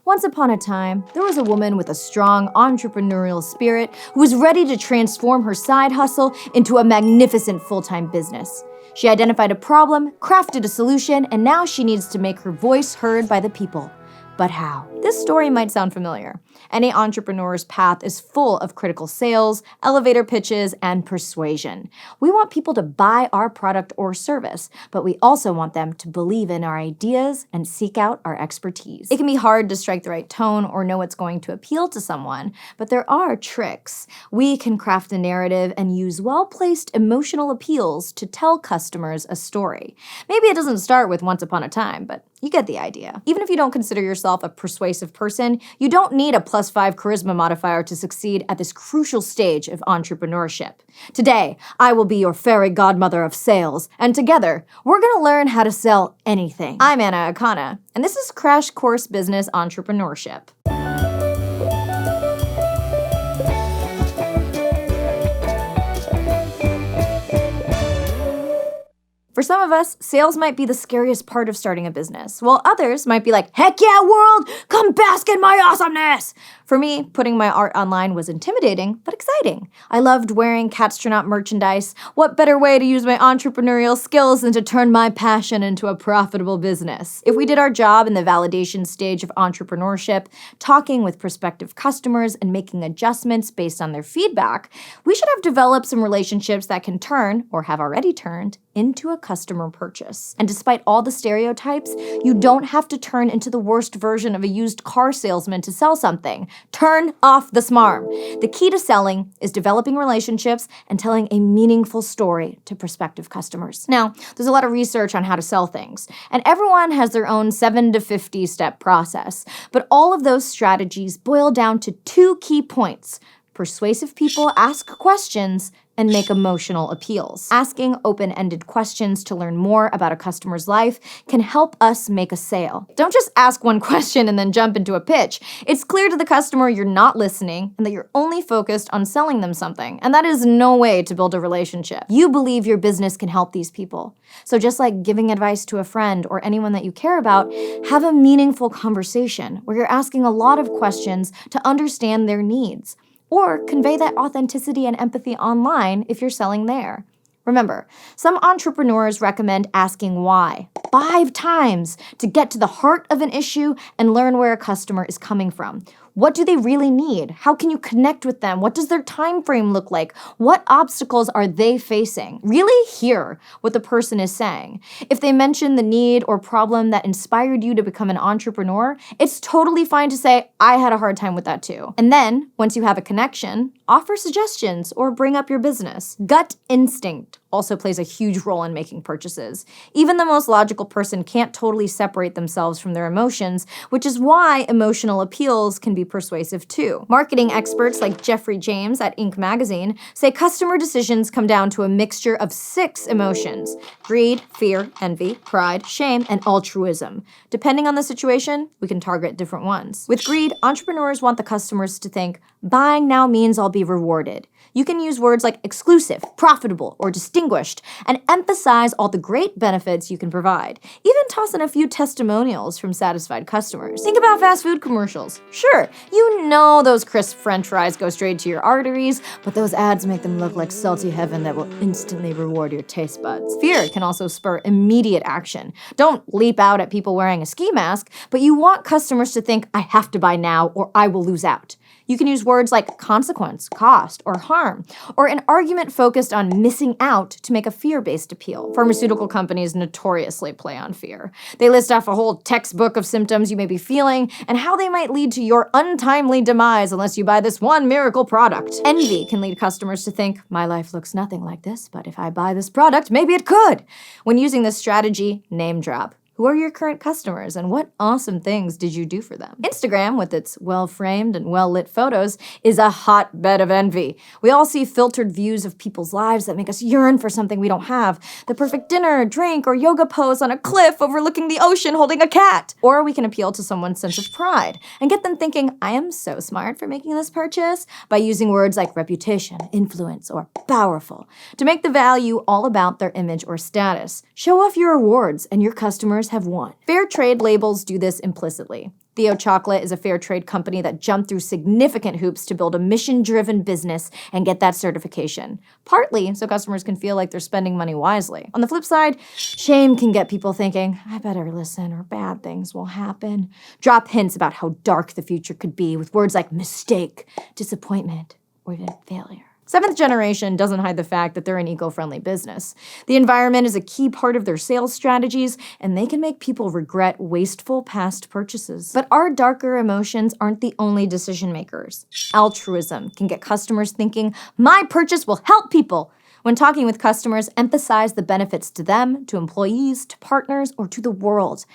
Once upon a time, there was a woman with a strong entrepreneurial spirit who was ready to transform her side hustle into a magnificent full-time business. She identified a problem, crafted a solution, and now she needs to make her voice heard by the people. But how? This story might sound familiar. Any entrepreneur's path is full of critical sales, elevator pitches, and persuasion. We want people to buy our product or service, but we also want them to believe in our ideas and seek out our expertise. It can be hard to strike the right tone or know what's going to appeal to someone, but there are tricks. We can craft a narrative and use well-placed emotional appeals to tell customers a story. Maybe it doesn't start with once upon a time, but you get the idea. Even if you don't consider yourself a persuasive person, you don't need a +5 charisma modifier to succeed at this crucial stage of entrepreneurship. Today, I will be your fairy godmother of sales, and together, we're gonna learn how to sell anything. I'm Anna Akana, and this is Crash Course Business Entrepreneurship. For some of us, sales might be the scariest part of starting a business, while others might be like, heck yeah, world, come bask in my awesomeness! For me, putting my art online was intimidating, but exciting. I loved wearing Catstronaut merchandise. What better way to use my entrepreneurial skills than to turn my passion into a profitable business? If we did our job in the validation stage of entrepreneurship, talking with prospective customers and making adjustments based on their feedback, we should have developed some relationships that can turn, or have already turned, into a customer purchase. And despite all the stereotypes, you don't have to turn into the worst version of a used car salesman to sell something. Turn off the smarm. The key to selling is developing relationships and telling a meaningful story to prospective customers. Now, there's a lot of research on how to sell things, and everyone has their own 7 to 50 step process, but all of those strategies boil down to 2 key points. Persuasive people ask questions and make emotional appeals. Asking open-ended questions to learn more about a customer's life can help us make a sale. Don't just ask one question and then jump into a pitch. It's clear to the customer you're not listening and that you're only focused on selling them something, and that is no way to build a relationship. You believe your business can help these people. So just like giving advice to a friend or anyone that you care about, have a meaningful conversation where you're asking a lot of questions to understand their needs. Or convey that authenticity and empathy online if you're selling there. Remember, some entrepreneurs recommend asking why 5 times to get to the heart of an issue and learn where a customer is coming from. What do they really need? How can you connect with them? What does their time frame look like? What obstacles are they facing? Really hear what the person is saying. If they mention the need or problem that inspired you to become an entrepreneur, it's totally fine to say, I had a hard time with that too. And then, once you have a connection, offer suggestions or bring up your business. Gut instinct also plays a huge role in making purchases. Even the most logical person can't totally separate themselves from their emotions, which is why emotional appeals can be persuasive too. Marketing experts like Jeffrey James at Inc. magazine say customer decisions come down to a mixture of 6 emotions: greed, fear, envy, pride, shame, and altruism. Depending on the situation, we can target different ones. With greed, entrepreneurs want the customers to think, buying now means I'll be rewarded. You can use words like exclusive, profitable, or distinguished, and emphasize all the great benefits you can provide. Even toss in a few testimonials from satisfied customers. Think about fast food commercials. Sure, you know those crisp French fries go straight to your arteries, but those ads make them look like salty heaven that will instantly reward your taste buds. Fear can also spur immediate action. Don't leap out at people wearing a ski mask, but you want customers to think, I have to buy now or I will lose out. You can use words like consequence, cost, or harm, or an argument focused on missing out to make a fear-based appeal. Pharmaceutical companies notoriously play on fear. They list off a whole textbook of symptoms you may be feeling and how they might lead to your untimely demise unless you buy this one miracle product. Envy can lead customers to think, my life looks nothing like this, but if I buy this product, maybe it could. When using this strategy, name drop. Who are your current customers and what awesome things did you do for them? Instagram, with its well-framed and well-lit photos, is a hotbed of envy. We all see filtered views of people's lives that make us yearn for something we don't have. The perfect dinner, drink, or yoga pose on a cliff overlooking the ocean holding a cat. Or we can appeal to someone's sense of pride and get them thinking, I am so smart for making this purchase, by using words like reputation, influence, or powerful to make the value all about their image or status. Show off your rewards and your customers customers have won. Fair trade labels do this implicitly. Theo Chocolate is a fair trade company that jumped through significant hoops to build a mission-driven business and get that certification. Partly so customers can feel like they're spending money wisely. On the flip side, shame can get people thinking, I better listen or bad things will happen. Drop hints about how dark the future could be with words like mistake, disappointment, or even failure. Seventh generation doesn't hide the fact that they're an eco-friendly business. The environment is a key part of their sales strategies, and they can make people regret wasteful past purchases. But our darker emotions aren't the only decision makers. Altruism can get customers thinking, my purchase will help people. When talking with customers, emphasize the benefits to them, to employees, to partners, or to the world.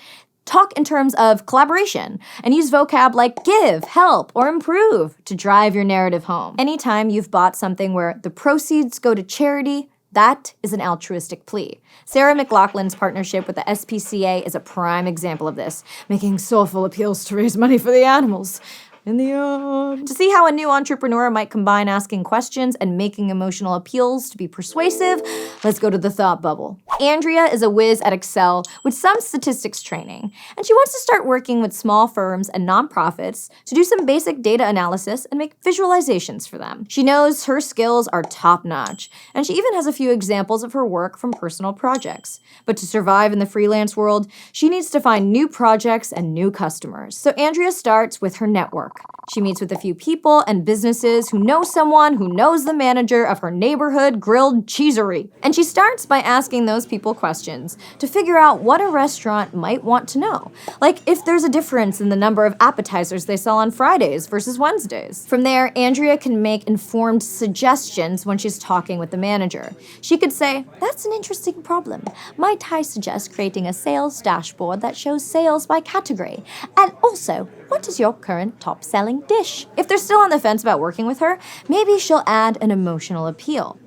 Talk in terms of collaboration and use vocab like give, help, or improve to drive your narrative home. Anytime you've bought something where the proceeds go to charity, that is an altruistic plea. Sarah McLaughlin's partnership with the SPCA is a prime example of this, making soulful appeals to raise money for the animals. To see how a new entrepreneur might combine asking questions and making emotional appeals to be persuasive, let's go to the thought bubble. Andrea is a whiz at Excel with some statistics training, and she wants to start working with small firms and nonprofits to do some basic data analysis and make visualizations for them. She knows her skills are top-notch, and she even has a few examples of her work from personal projects. But to survive in the freelance world, she needs to find new projects and new customers. So Andrea starts with her network. She meets with a few people and businesses who know someone who knows the manager of her neighborhood grilled cheesery. And she starts by asking those people questions to figure out what a restaurant might want to know. Like if there's a difference in the number of appetizers they sell on Fridays versus Wednesdays. From there, Andrea can make informed suggestions when she's talking with the manager. She could say, that's an interesting problem. Might I suggest creating a sales dashboard that shows sales by category? And also, what is your current top-selling dish? If they're still on the fence about working with her, maybe she'll add an emotional appeal.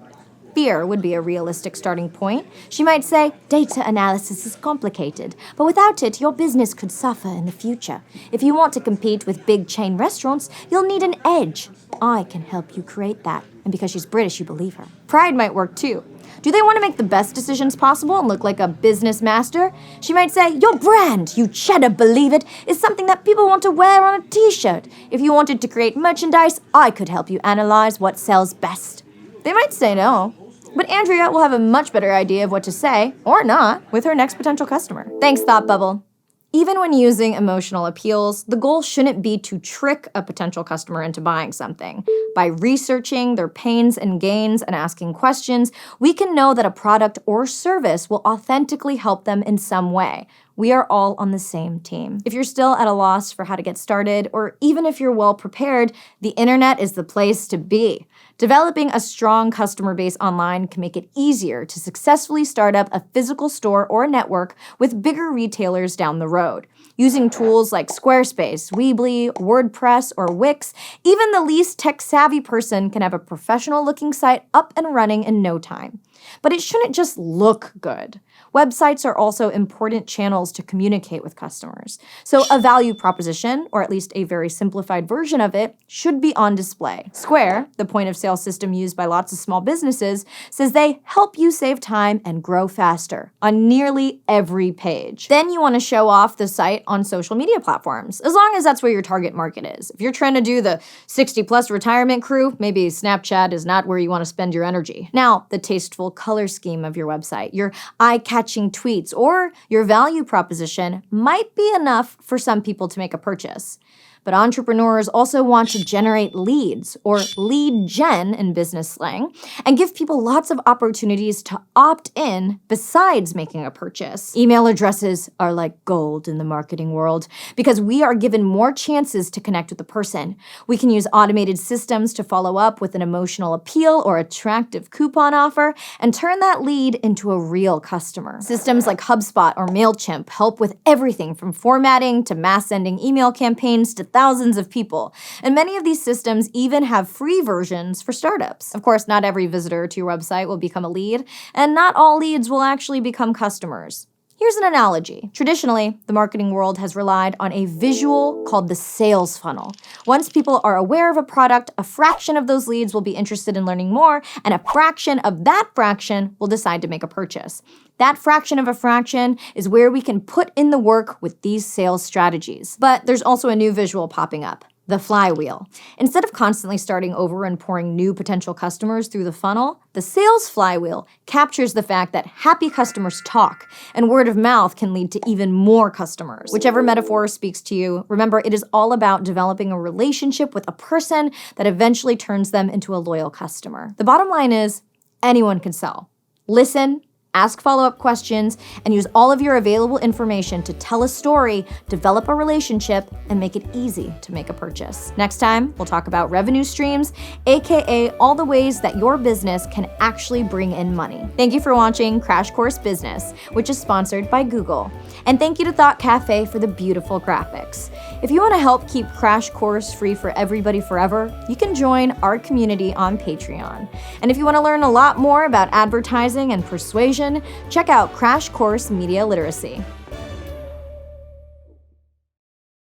Fear would be a realistic starting point. She might say, data analysis is complicated, but without it, your business could suffer in the future. If you want to compete with big chain restaurants, you'll need an edge. I can help you create that. And because she's British, you believe her. Pride might work too. Do they want to make the best decisions possible and look like a business master? She might say, your brand, you cheddar believe it, is something that people want to wear on a t-shirt. If you wanted to create merchandise, I could help you analyze what sells best. They might say no, but Andrea will have a much better idea of what to say, or not, with her next potential customer. Thanks, Thought Bubble. Even when using emotional appeals, the goal shouldn't be to trick a potential customer into buying something. By researching their pains and gains and asking questions, we can know that a product or service will authentically help them in some way. We are all on the same team. If you're still at a loss for how to get started, or even if you're well prepared, the internet is the place to be. Developing a strong customer base online can make it easier to successfully start up a physical store or network with bigger retailers down the road. Using tools like Squarespace, Weebly, WordPress, or Wix, even the least tech-savvy person can have a professional-looking site up and running in no time. But it shouldn't just look good. Websites are also important channels to communicate with customers. So a value proposition, or at least a very simplified version of it, should be on display. Square, the point-of-sale system used by lots of small businesses, says they help you save time and grow faster on nearly every page. Then you want to show off the site on social media platforms, as long as that's where your target market is. If you're trying to do the 60-plus retirement crew, maybe Snapchat is not where you want to spend your energy. Now, the tasteful color scheme of your website, your eye-catching tweets, or your value proposition might be enough for some people to make a purchase. But entrepreneurs also want to generate leads, or lead gen in business slang, and give people lots of opportunities to opt in besides making a purchase. Email addresses are like gold in the marketing world because we are given more chances to connect with the person. We can use automated systems to follow up with an emotional appeal or attractive coupon offer and turn that lead into a real customer. Systems like HubSpot or MailChimp help with everything from formatting to mass sending email campaigns to thousands of people, and many of these systems even have free versions for startups. Of course, not every visitor to your website will become a lead, and not all leads will actually become customers. Here's an analogy. Traditionally, the marketing world has relied on a visual called the sales funnel. Once people are aware of a product, a fraction of those leads will be interested in learning more, and a fraction of that fraction will decide to make a purchase. That fraction of a fraction is where we can put in the work with these sales strategies. But there's also a new visual popping up. The flywheel. Instead of constantly starting over and pouring new potential customers through the funnel, the sales flywheel captures the fact that happy customers talk, and word of mouth can lead to even more customers. Whichever metaphor speaks to you, remember it is all about developing a relationship with a person that eventually turns them into a loyal customer. The bottom line is, anyone can sell. Listen, ask follow-up questions, and use all of your available information to tell a story, develop a relationship, and make it easy to make a purchase. Next time, we'll talk about revenue streams, aka all the ways that your business can actually bring in money. Thank you for watching Crash Course Business, which is sponsored by Google. And thank you to Thought Cafe for the beautiful graphics. If you want to help keep Crash Course free for everybody forever, you can join our community on Patreon. And if you want to learn a lot more about advertising and persuasion, check out Crash Course Media Literacy.